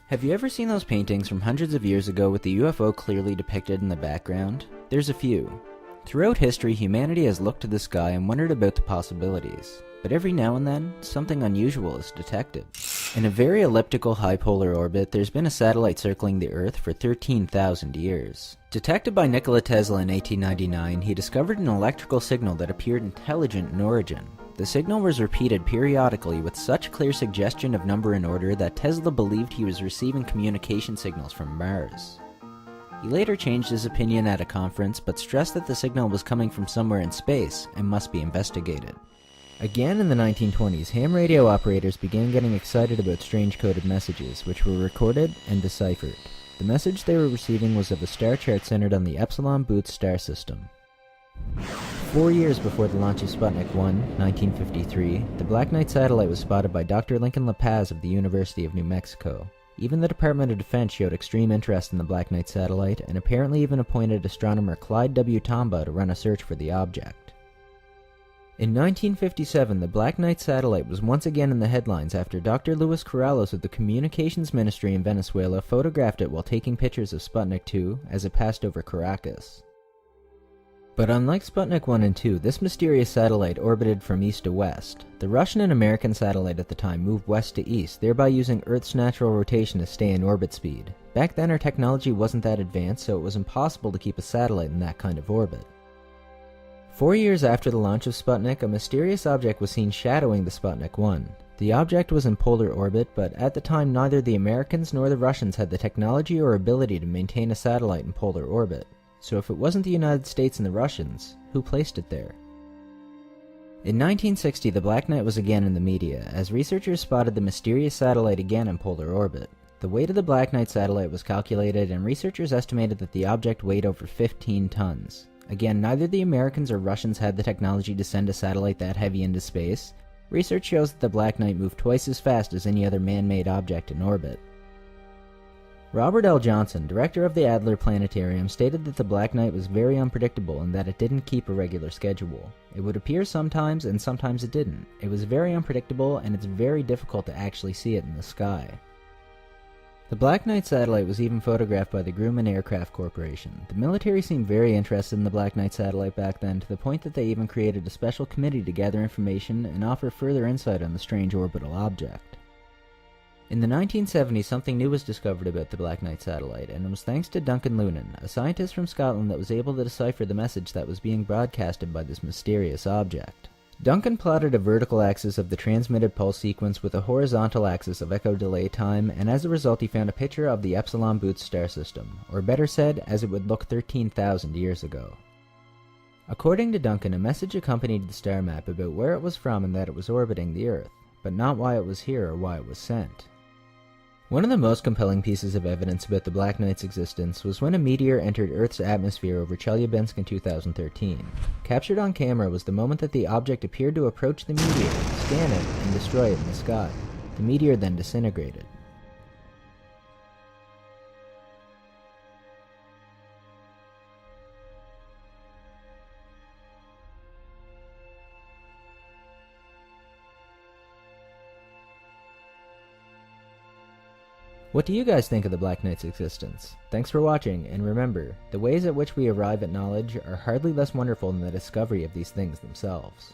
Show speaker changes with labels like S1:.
S1: Have you ever seen those paintings from hundreds of years ago with the UFO clearly depicted in the background? There's a few. Throughout history, humanity has looked to the sky and wondered about the possibilities. But every now and then, something unusual is detected. In a very elliptical high polar orbit, there's been a satellite circling the Earth for 13,000 years. Detected by Nikola Tesla in 1899, he discovered an electrical signal that appeared intelligent in origin. The signal was repeated periodically with such clear suggestion of number and order that Tesla believed he was receiving communication signals from Mars. He later changed his opinion at a conference, but stressed that the signal was coming from somewhere in space and must be investigated. Again in the 1920s, ham radio operators began getting excited about strange coded messages, which were recorded and deciphered. The message they were receiving was of a star chart centered on the Epsilon Booth star system. 4 years before the launch of Sputnik 1, 1953, the Black Knight satellite was spotted by Dr. Lincoln LaPaz of the University of New Mexico. Even the Department of Defense showed extreme interest in the Black Knight satellite, and apparently even appointed astronomer Clyde W. Tombaugh to run a search for the object. In 1957, the Black Knight satellite was once again in the headlines after Dr. Luis Corrales of the Communications Ministry in Venezuela photographed it while taking pictures of Sputnik 2 as it passed over Caracas. But unlike Sputnik 1 and 2, this mysterious satellite orbited from east to west. The Russian and American satellite at the time moved west to east, thereby using Earth's natural rotation to stay in orbit speed. Back then our technology wasn't that advanced, so it was impossible to keep a satellite in that kind of orbit. 4 years after the launch of Sputnik, a mysterious object was seen shadowing the Sputnik 1. The object was in polar orbit, but at the time neither the Americans nor the Russians had the technology or ability to maintain a satellite in polar orbit. So if it wasn't the United States and the Russians, who placed it there? In 1960, the Black Knight was again in the media, as researchers spotted the mysterious satellite again in polar orbit. The weight of the Black Knight satellite was calculated, and researchers estimated that the object weighed over 15 tons. Again, neither the Americans or Russians had the technology to send a satellite that heavy into space. Research shows that the Black Knight moved twice as fast as any other man-made object in orbit. Robert L. Johnson, director of the Adler Planetarium, stated that the Black Knight was very unpredictable and that it didn't keep a regular schedule. It would appear sometimes and sometimes it didn't. It was very unpredictable and it's very difficult to actually see it in the sky. The Black Knight satellite was even photographed by the Grumman Aircraft Corporation. The military seemed very interested in the Black Knight satellite back then, to the point that they even created a special committee to gather information and offer further insight on the strange orbital object. In the 1970s, something new was discovered about the Black Knight satellite, and it was thanks to Duncan Lunan, a scientist from Scotland that was able to decipher the message that was being broadcasted by this mysterious object. Duncan plotted a vertical axis of the transmitted pulse sequence with a horizontal axis of echo delay time, and as a result he found a picture of the Epsilon Booth star system, or better said, as it would look 13,000 years ago. According to Duncan, a message accompanied the star map about where it was from and that it was orbiting the Earth, but not why it was here or why it was sent. One of the most compelling pieces of evidence about the Black Knight's existence was when a meteor entered Earth's atmosphere over Chelyabinsk in 2013. Captured on camera was the moment that the object appeared to approach the meteor, scan it, and destroy it in the sky. The meteor then disintegrated. What do you guys think of the Black Knight's existence? Thanks for watching, and remember, the ways at which we arrive at knowledge are hardly less wonderful than the discovery of these things themselves.